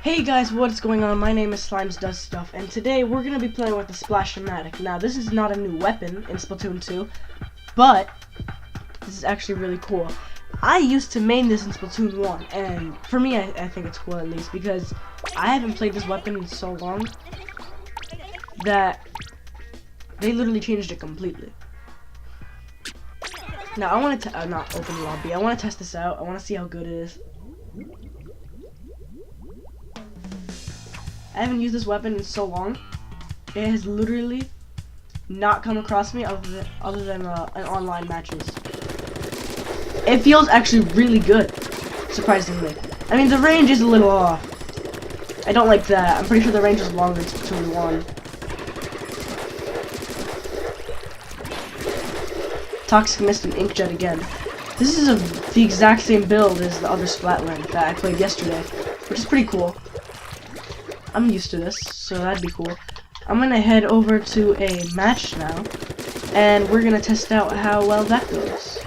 Hey guys, what's going on? My name is Slimes Does Stuff, and today we're going to be playing with the Splash-o-matic. Now, this is not a new weapon in Splatoon 2, but this is actually really cool. I used to main this in Splatoon 1, and for me, I think it's cool at least, because I haven't played this weapon in so long that they literally changed it completely. Now, I want to not open the lobby. I want to test this out. I want to see how good it is. I haven't used this weapon in so long. It has literally not come across me other than in online matches. It feels actually really good, surprisingly. I mean, the range is a little off. I don't like that. I'm pretty sure the range is longer in Splatoon 1. Toxic Mist and Inkjet again. This is the exact same build as the other Splatland that I played yesterday, which is pretty cool. I'm used to this, so that'd be cool. I'm gonna head over to a match now, and we're gonna test out how well that goes.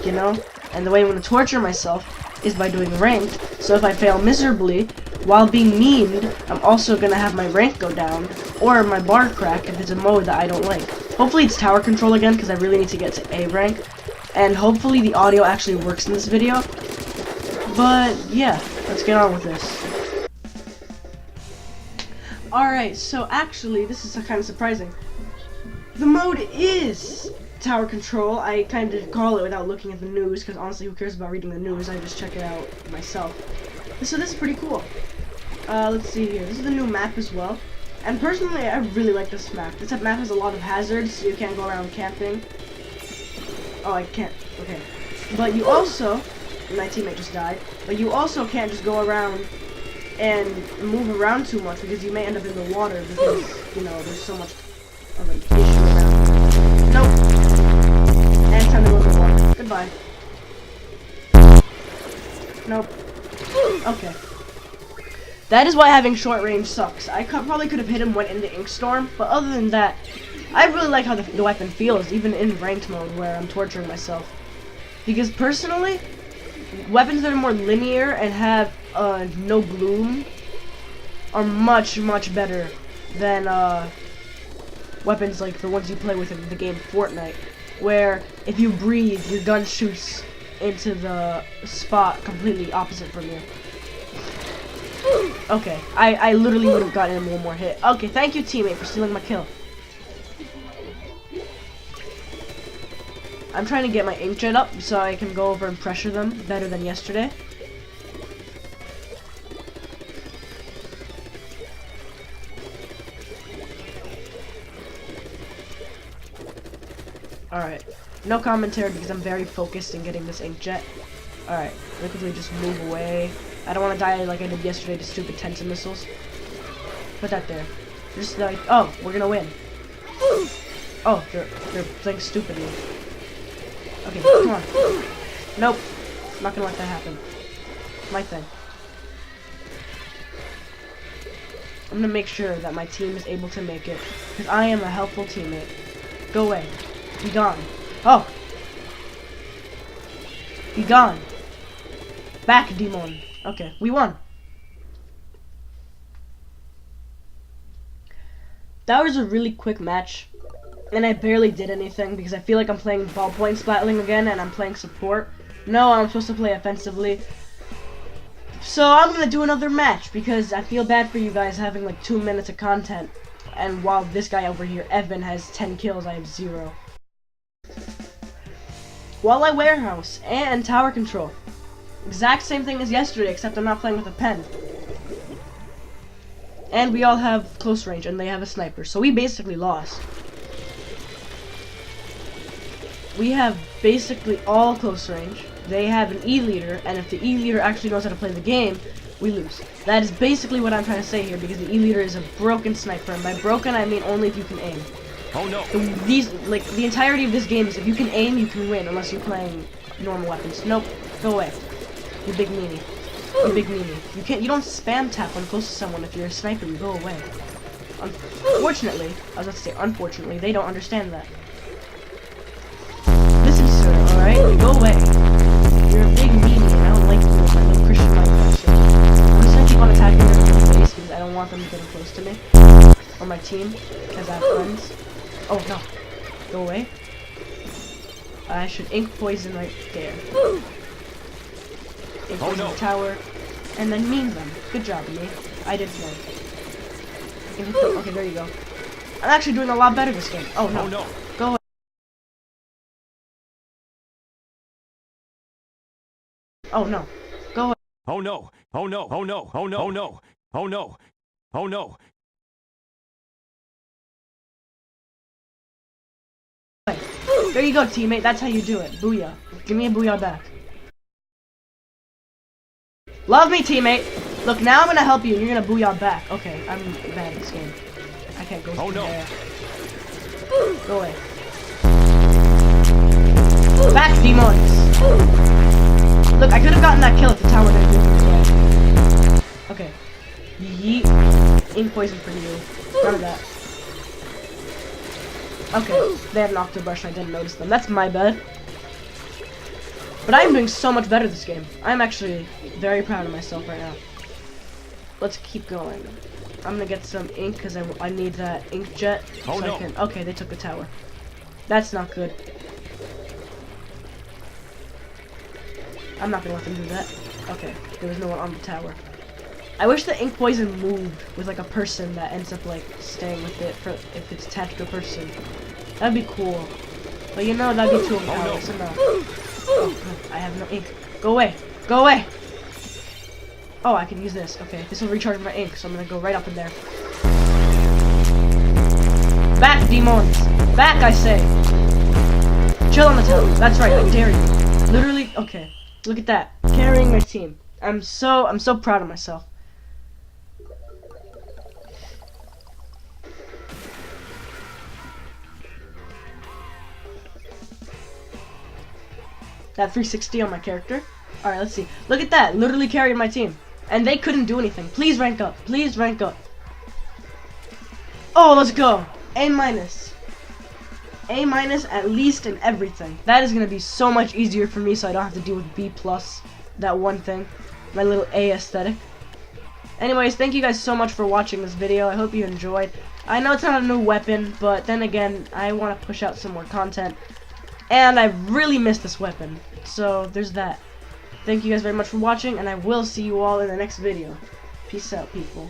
You know? And the way I'm gonna torture myself is by doing ranked, so if I fail miserably, while being memed, I'm also gonna have my rank go down, or my bar crack if it's a mode that I don't like. Hopefully it's tower control again, because I really need to get to A rank, and hopefully the audio actually works in this video. But, yeah, let's get on with this. Alright, so actually, this is kind of surprising. The mode is tower control. I kind of call it without looking at the news, because honestly, who cares about reading the news? I just check it out myself. So this is pretty cool. Let's see here. This is the new map as well. And personally, I really like this map. This map has a lot of hazards, so you can't go around camping. Oh, I can't. Okay. But you also... My teammate just died. But you also can't just go around and move around too much, because you may end up in the water because, you know, there's so much of an issue around. Nope. And it's time to go in the water. Goodbye. Nope. Okay. That is why having short range sucks. I probably could have hit him when in the ink storm, but other than that, I really like how the weapon feels, even in ranked mode where I'm torturing myself. Because personally, weapons that are more linear and have no bloom are much better than weapons like the ones you play with in the game Fortnite, where if you breathe, your gun shoots into the spot completely opposite from you. Okay, I literally would have gotten him one more hit. Okay, thank you, teammate, for stealing my kill. I'm trying to get my inkjet up so I can go over and pressure them better than yesterday. Alright, no commentary because I'm very focused in getting this inkjet. Alright, let me quickly just move away. I don't want to die like I did yesterday to stupid Tensa missiles. Put that there. Just like, oh, we're gonna win. Oh, they're playing stupidly. Okay, come on. Nope. I'm not gonna let that happen. My thing. I'm gonna make sure that my team is able to make it, because I am a helpful teammate. Go away. Be gone. Oh! Be gone. Back, demon. Okay, we won. That was a really quick match. And I barely did anything because I feel like I'm playing ballpoint splatling again and I'm playing support. No, I'm supposed to play offensively. So I'm gonna do another match because I feel bad for you guys having like 2 minutes of content. And while this guy over here, Evan, has 10 kills, I have 0. Walleye warehouse and tower control. Exact same thing as yesterday, except I'm not playing with a pen. And we all have close range and they have a sniper. So we basically lost. We have basically all close range. They have an E-leader, and if the E-leader actually knows how to play the game, we lose. That is basically what I'm trying to say here, because the E-leader is a broken sniper, and by broken I mean only if you can aim. Oh no! The entirety of this game is if you can aim, you can win, unless you're playing normal weapons. Nope, go away. You big meanie. You big meanie. You don't spam tap when close to someone. If you're a sniper, you go away. Unfortunately, I was about to say unfortunately, they don't understand that. Alright, go away. You're a big meanie and I don't like you. I know Christian life. I'm just gonna keep on attacking her. them getting close to me. Or my team, because I have friends. Oh no. Go away. I should ink poison right there. Ink poison the tower. And then meme them. Good job, me. I did fine. Okay, there you go. I'm actually doing a lot better this game. Oh no. Go away. Oh no. Go away. Oh no. Oh no. Oh no. Oh no. Oh no. Oh no. Oh no. There you go, teammate. That's how you do it. Booyah. Give me a booyah back. Love me, teammate. Look, now I'm gonna help you and you're gonna booyah back. Okay, I'm bad at this game. I can't go through there. Go away. Back, demons. Look, I could have gotten that kill if the tower didn't do it. Okay. Yeet. Ink poison for you. None of that. Okay, they had an Octobrush and I didn't notice them. That's my bad. But I'm doing so much better this game. I'm actually very proud of myself right now. Let's keep going. I'm gonna get some ink because I need that ink jet. Oh so no. I can, okay, they took the tower. That's not good. I'm not gonna let them do that. Okay, there was no one on the tower. I wish the ink poison moved with like a person that ends up like staying with it for if it's attached to a person. That'd be cool. But you know, that'd be too overpowered, so no. Oh, I have no ink. Go away. Go away. Oh, I can use this. Okay, this will recharge my ink, so I'm gonna go right up in there. Back, demons. Back, I say. Chill on the tower. That's right, I dare you. Literally, okay. Look at that. Carrying my team. I'm so proud of myself. That 360 on my character. Alright, let's see. Look at that. Literally carried my team. And they couldn't do anything. Please rank up. Please rank up. Oh, let's go. A minus. A minus at least in everything. That is going to be so much easier for me so I don't have to deal with B plus. That one thing. My little A aesthetic. Anyways, thank you guys so much for watching this video. I hope you enjoyed. I know it's not a new weapon, but then again, I want to push out some more content. And I really miss this weapon. So, there's that. Thank you guys very much for watching, and I will see you all in the next video. Peace out, people.